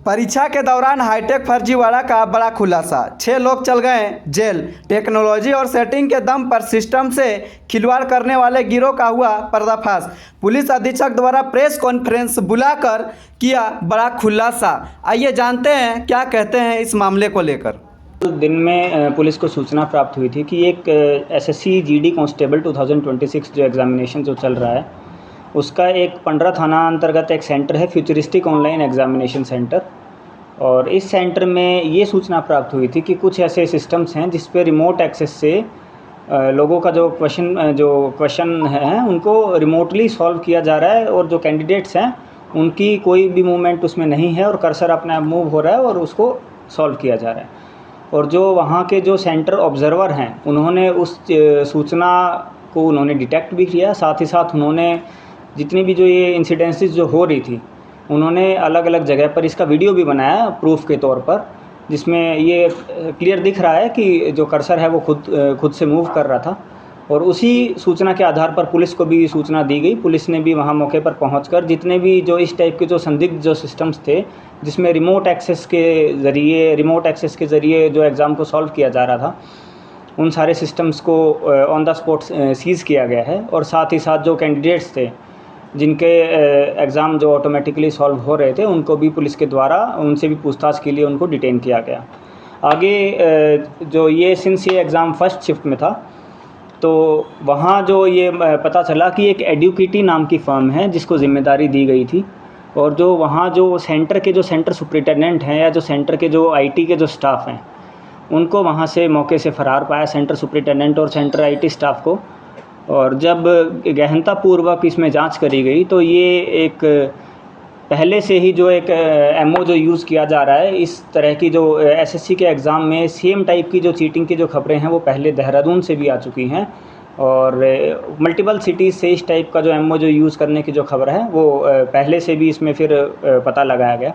परीक्षा के दौरान हाईटेक फर्जीवाड़ा का बड़ा खुलासा, 6 लोग चल गए जेल। टेक्नोलॉजी और सेटिंग के दम पर सिस्टम से खिलवाड़ करने वाले गिरोह का हुआ पर्दाफाश। पुलिस अधीक्षक द्वारा प्रेस कॉन्फ्रेंस बुलाकर किया बड़ा खुलासा। आइए जानते हैं क्या कहते हैं इस मामले को लेकर। दिन में पुलिस को सूचना प्राप्त हुई थी कि एक एसएससी जीडी कांस्टेबल 2026 जो एग्ज़ामिनेशन जो चल रहा है उसका एक पंडरा थाना अंतर्गत एक सेंटर है, फ्यूचरिस्टिक ऑनलाइन एग्ज़ामिनेशन सेंटर। और इस सेंटर में ये सूचना प्राप्त हुई थी कि कुछ ऐसे सिस्टम्स हैं जिस पे रिमोट एक्सेस से लोगों का जो क्वेश्चन है उनको रिमोटली सॉल्व किया जा रहा है, और जो कैंडिडेट्स हैं उनकी कोई भी मूवमेंट उसमें नहीं है और कर्सर अपने आप मूव हो रहा है और उसको सॉल्व किया जा रहा है। और जो वहाँ के जो सेंटर ऑब्ज़र्वर हैं उन्होंने उस सूचना को उन्होंने डिटेक्ट भी किया। साथ ही साथ उन्होंने जितनी भी जो ये इंसिडेंसेस जो हो रही थी उन्होंने अलग अलग जगह पर इसका वीडियो भी बनाया प्रूफ के तौर पर, जिसमें ये क्लियर दिख रहा है कि जो कर्सर है वो खुद से मूव कर रहा था। और उसी सूचना के आधार पर पुलिस को भी सूचना दी गई। पुलिस ने भी वहाँ मौके पर पहुंचकर जितने भी जो इस टाइप के जो संदिग्ध जो सिस्टम्स थे जिसमें रिमोट एक्सेस के ज़रिए जो एग्ज़ाम को सॉल्व किया जा रहा था, उन सारे सिस्टम्स को ऑन द स्पॉट सीज़ किया गया है। और साथ ही साथ जो कैंडिडेट्स थे जिनके एग्ज़ाम जो ऑटोमेटिकली सॉल्व हो रहे थे उनको भी पुलिस के द्वारा उनसे भी पूछताछ के लिए उनको डिटेन किया गया। आगे जो ये सिंस ये एग्ज़ाम फर्स्ट शिफ्ट में था तो वहाँ जो ये पता चला कि एक एडुकेटी नाम की फ़र्म है जिसको ज़िम्मेदारी दी गई थी, और जो वहाँ जो सेंटर सुपरिटेंडेंट हैं या जो सेंटर के जो आईटी के जो स्टाफ हैं उनको वहाँ से मौके से फ़रार पाया, सेंटर सुपरिटेंडेंट और सेंटर आईटी स्टाफ को। और जब गहनतापूर्वक इसमें जांच करी गई तो ये एक पहले से ही जो एक एमओ जो यूज़ किया जा रहा है इस तरह की जो एसएससी के एग्ज़ाम में सेम टाइप की जो चीटिंग की जो खबरें हैं वो पहले देहरादून से भी आ चुकी हैं, और मल्टीपल सिटीज़ से इस टाइप का जो एमओ जो यूज़ करने की जो खबर है वो पहले से भी इसमें फिर पता लगाया गया।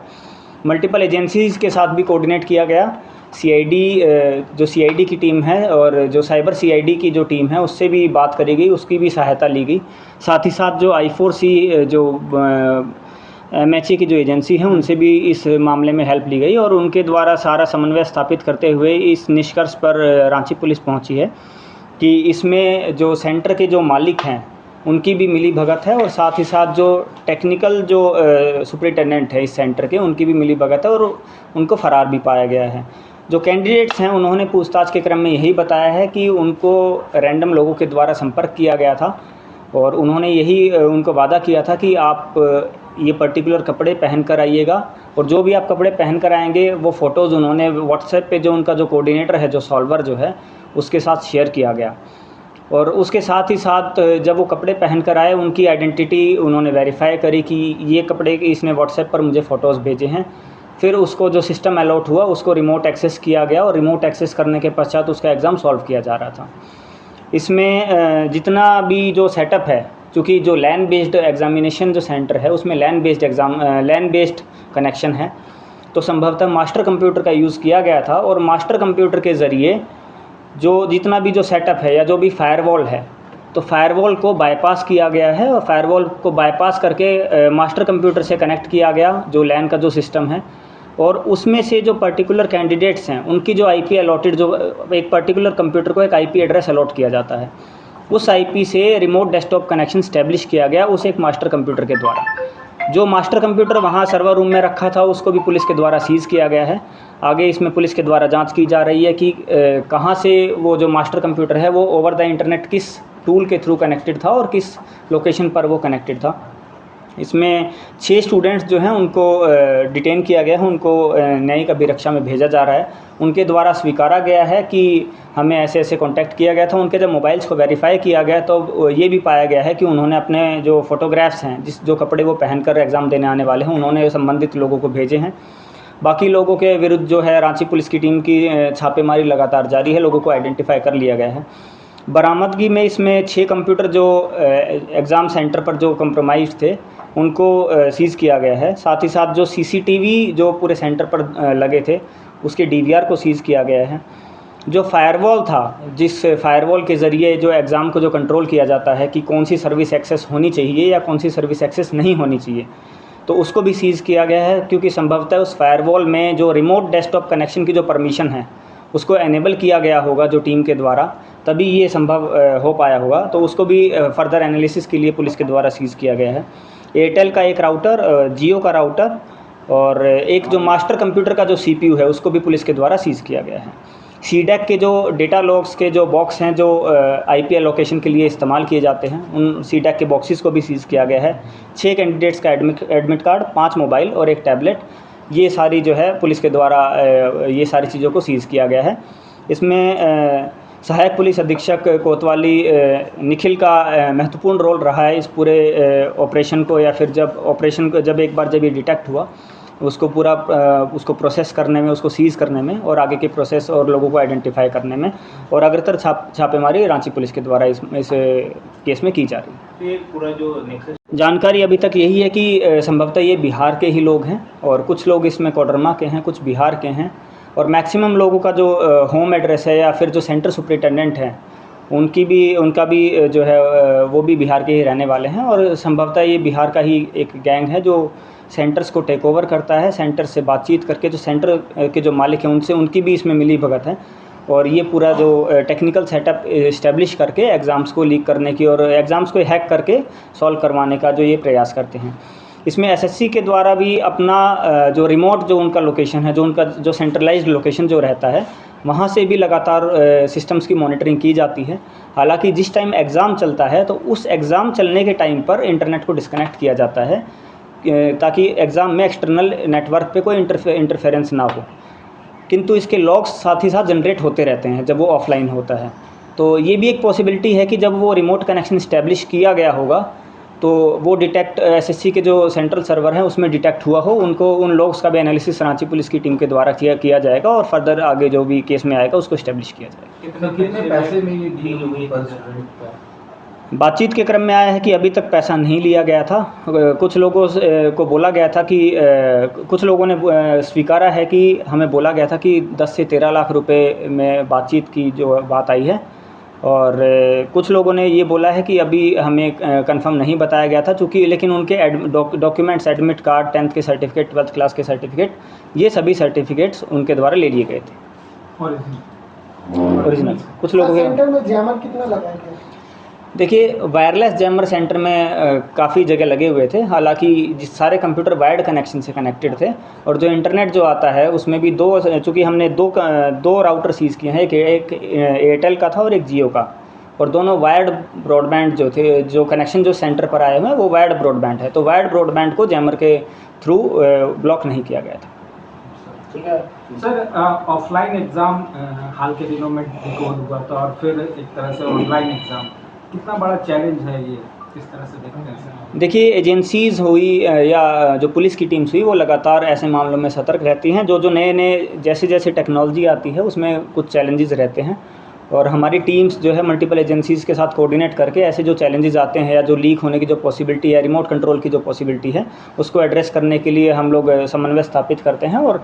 मल्टीपल एजेंसीज़ के साथ भी कोऑर्डिनेट किया गया। जो सीआईडी की टीम है और जो साइबर सीआईडी की जो टीम है उससे भी बात करी गई, उसकी भी सहायता ली गई। साथ ही साथ जो I4C जो MHA की जो एजेंसी है उनसे भी इस मामले में हेल्प ली गई, और उनके द्वारा सारा समन्वय स्थापित करते हुए इस निष्कर्ष पर रांची पुलिस पहुंची है कि इसमें जो सेंटर के जो मालिक हैं उनकी भी मिली भगत है, और साथ ही साथ जो टेक्निकल जो सुपरिटेंडेंट है इस सेंटर के उनकी भी मिली भगत है, और उनको फ़रार भी पाया गया है। जो कैंडिडेट्स हैं उन्होंने पूछताछ के क्रम में यही बताया है कि उनको रैंडम लोगों के द्वारा संपर्क किया गया था, और उन्होंने यही उनको वादा किया था कि आप ये पर्टिकुलर कपड़े पहन कर आइएगा, और जो भी आप कपड़े पहन कर आएंगे वो फ़ोटोज़ उन्होंने व्हाट्सएप पे जो उनका जो कोऑर्डिनेटर है जो सॉल्वर जो है उसके साथ शेयर किया गया। और उसके साथ ही साथ जब वो कपड़े पहन कर आए उनकी आइडेंटिटी उन्होंने वेरीफाई करी कि ये कपड़े इसने व्हाट्सएप पर मुझे फ़ोटोज़ भेजे हैं। फिर उसको जो सिस्टम अलॉट हुआ उसको रिमोट एक्सेस किया गया, और रिमोट एक्सेस करने के पश्चात उसका एग्ज़ाम सॉल्व किया जा रहा था। इसमें जितना भी जो सेटअप है, चूँकि जो लैन बेस्ड एग्ज़ामिनेशन जो सेंटर है उसमें लैन बेस्ड कनेक्शन है, तो संभवतः मास्टर कंप्यूटर का यूज़ किया गया था। और मास्टर कंप्यूटर के ज़रिए जो जितना भी जो सेटअप है या जो भी फायरवॉल है तो फायरवॉल को बाईपास किया गया है, और फायरवॉल को बाईपास करके मास्टर कंप्यूटर से कनेक्ट किया गया जो लैन का जो सिस्टम है, और उसमें से जो पर्टिकुलर कैंडिडेट्स हैं उनकी जो आईपी अलॉटेड, जो एक पर्टिकुलर कंप्यूटर को एक आईपी एड्रेस अलॉट किया जाता है, उस आईपी से रिमोट डेस्कटॉप कनेक्शन स्टैब्लिश किया गया उस एक मास्टर कंप्यूटर के द्वारा। जो मास्टर कंप्यूटर वहाँ सर्वर रूम में रखा था उसको भी पुलिस के द्वारा सीज़ किया गया है। आगे इसमें पुलिस के द्वारा जांच की जा रही है कि कहाँ से वो जो मास्टर कंप्यूटर है वो ओवर द इंटरनेट किस टूल के थ्रू कनेक्टेड था और किस लोकेशन पर वो कनेक्टेड था। इसमें 6 स्टूडेंट्स जो हैं उनको डिटेन किया गया है, उनको न्यायिक अभिरक्षा में भेजा जा रहा है। उनके द्वारा स्वीकारा गया है कि हमें ऐसे ऐसे कांटेक्ट किया गया था। उनके जब मोबाइल्स को वेरीफाई किया गया तो ये भी पाया गया है कि उन्होंने अपने जो फ़ोटोग्राफ्स हैं जो कपड़े वो पहनकर एग्ज़ाम देने आने वाले हैं उन्होंने संबंधित लोगों को भेजे हैं। बाकी लोगों के विरुद्ध जो है रांची पुलिस की टीम की छापेमारी लगातार जारी है, लोगों को आइडेंटिफाई कर लिया गया है। बरामदगी में इसमें 6 कंप्यूटर जो एग्ज़ाम सेंटर पर जो कंप्रोमाइज़ थे उनको सीज़ किया गया है। साथ ही साथ जो सीसीटीवी जो पूरे सेंटर पर लगे थे उसके डीवीआर को सीज़ किया गया है। जो फायरवॉल था, जिस फायरवॉल के ज़रिए जो एग्ज़ाम को जो कंट्रोल किया जाता है कि कौन सी सर्विस एक्सेस होनी चाहिए या कौन सी सर्विस एक्सेस नहीं होनी चाहिए, तो उसको भी सीज़ किया गया है, क्योंकि संभवतः उस फायरवॉल में जो रिमोट डेस्कटॉप कनेक्शन की जो परमिशन है उसको एनेबल किया गया होगा जो टीम के द्वारा, तभी ये संभव हो पाया होगा। तो उसको भी फर्दर एनालिसिस के लिए पुलिस के द्वारा सीज़ किया गया है। एयरटेल का एक राउटर, जियो का राउटर और एक जो मास्टर कंप्यूटर का जो CPU है उसको भी पुलिस के द्वारा सीज़ किया गया है। सीडैक के जो डेटा लॉग्स के जो बॉक्स हैं जो IP एलोकेशन के लिए इस्तेमाल किए जाते हैं, उन सीडैक के बॉक्सेस को भी सीज़ किया गया है। 6 कैंडिडेट्स का एडमिट कार्ड, 5 मोबाइल और 1 टैबलेट, ये सारी जो है पुलिस के द्वारा ये सारी चीज़ों को सीज़ किया गया है। इसमें सहायक पुलिस अधीक्षक कोतवाली निखिल का महत्वपूर्ण रोल रहा है इस पूरे ऑपरेशन को, या फिर जब एक बार ये डिटेक्ट हुआ उसको पूरा उसको प्रोसेस करने में, उसको सीज़ करने में और आगे के प्रोसेस और लोगों को आइडेंटिफाई करने में, और अग्रतर छापेमारी रांची पुलिस के द्वारा इस केस में की जा रही है। ये पूरा जो जानकारी अभी तक यही है कि संभवतः ये बिहार के ही लोग हैं और कुछ लोग इसमें कोडरमा के हैं, कुछ बिहार के हैं, और मैक्सिमम लोगों का जो होम एड्रेस है या फिर जो सेंटर सुपरिटेंडेंट हैं उनका भी जो है वो भी बिहार के ही रहने वाले हैं, और संभवतः ये बिहार का ही एक गैंग है जो सेंटर्स को टेक ओवर करता है। सेंटर से बातचीत करके जो सेंटर के जो मालिक हैं उनकी भी इसमें मिली भगत है, और ये पूरा जो टेक्निकल सेटअप इस्टेब्लिश करके एग्ज़ाम्स को लीक करने की और एग्ज़ाम्स को हैक करके सॉल्व करवाने का जो ये प्रयास करते हैं। इसमें SSC के द्वारा भी अपना जो रिमोट जो उनका लोकेशन है, जो उनका जो सेंट्रलाइज्ड लोकेशन जो रहता है, वहाँ से भी लगातार सिस्टम्स की मॉनिटरिंग की जाती है। हालांकि जिस टाइम एग्ज़ाम चलता है तो उस एग्ज़ाम चलने के टाइम पर इंटरनेट को डिस्कनेक्ट किया जाता है ताकि एग्ज़ाम में एक्सटर्नल नेटवर्क पे कोई इंटरफेरेंस ना हो, किंतु इसके लॉग्स साथ ही साथ जनरेट होते रहते हैं जब वो ऑफलाइन होता है। तो ये भी एक पॉसिबिलिटी है कि जब वो रिमोट कनेक्शन इस्टेब्लिश किया गया होगा तो वो डिटेक्ट SSC के जो सेंट्रल सर्वर है उसमें डिटेक्ट हुआ हो, उन लॉग्स का भी एनालिसिस रांची पुलिस की टीम के द्वारा किया जाएगा और फर्दर आगे जो भी केस में आएगा उसको इस्टेब्लिश किया जाएगा। कितने पैसे में ये डील हुई? बातचीत के क्रम में आया है कि अभी तक पैसा नहीं लिया गया था। कुछ लोगों को बोला गया था कि कुछ लोगों ने स्वीकारा है कि हमें बोला गया था कि 10 से 13 लाख रुपए में बातचीत की जो बात आई है, और कुछ लोगों ने ये बोला है कि अभी हमें कंफर्म नहीं बताया गया था चूँकि, लेकिन उनके डॉक्यूमेंट्स, एडमिट कार्ड, 10th के सर्टिफिकेट, 12th क्लास के सर्टिफिकेट, ये सभी सर्टिफिकेट्स उनके द्वारा ले लिए गए थे ओरिजिनल। कुछ लोगों के सेंटर में जैमर कितना लगाया गया? देखिए, वायरलेस जैमर सेंटर में काफ़ी जगह लगे हुए थे। हालांकि सारे कंप्यूटर वायर्ड कनेक्शन से कनेक्टेड थे, और जो इंटरनेट जो आता है उसमें भी चूँकि हमने दो राउटर सीज़ किए हैं, एक एयरटेल का था और एक जियो का, और दोनों वायर्ड ब्रॉडबैंड जो थे, जो कनेक्शन जो सेंटर पर आए हुए हैं वो वायर्ड ब्रॉडबैंड है। तो वायर्ड ब्रॉडबैंड को जैमर के थ्रू ब्लॉक नहीं किया गया था। ठीक है सर, ऑफलाइन एग्ज़ाम हाल के दिनों में डिकोड हुआ था और फिर एक तरह से ऑनलाइन एग्ज़ाम, कितना बड़ा चैलेंज है ये, किस तरह से देखते हैं सर? देखिए, एजेंसीज़ हुई या जो पुलिस की टीम्स हुई वो लगातार ऐसे मामलों में सतर्क रहती हैं। जो नए जैसे टेक्नोलॉजी आती है उसमें कुछ चैलेंजेस रहते हैं, और हमारी टीम्स जो है मल्टीपल एजेंसीज़ के साथ कोऑर्डिनेट करके ऐसे जो चैलेंजेस आते हैं या जो लीक होने की जो पॉसिबिलिटी है, रिमोट कंट्रोल की जो पॉसिबिलिटी है, उसको एड्रेस करने के लिए हम लोग समन्वय स्थापित करते हैं, और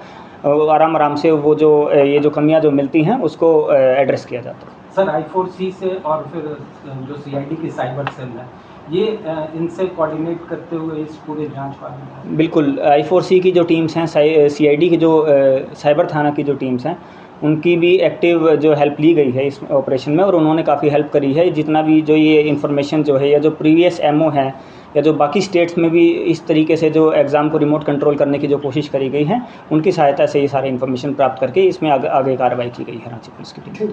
आराम से वो ये जो कमियां जो मिलती हैं उसको एड्रेस किया जाता है। सर, I4C से और फिर जो CID की साइबर सेल है, ये इनसे कोऑर्डिनेट करते हुए इस पूरे जांच वाले? बिल्कुल, I4C की जो टीम्स हैं, CID की जो साइबर थाना की जो टीम्स हैं, उनकी भी एक्टिव जो हेल्प ली गई है इस ऑपरेशन में, और उन्होंने काफ़ी हेल्प करी है। जितना भी जो ये इन्फॉर्मेशन जो है या जो प्रीवियस MO है या जो बाकी स्टेट्स में भी इस तरीके से जो एग्ज़ाम को रिमोट कंट्रोल करने की जो कोशिश करी गई है, उनकी सहायता से ये सारे इन्फॉर्मेशन प्राप्त करके इसमें आगे कार्रवाई की गई है रांची पुलिस की टीम।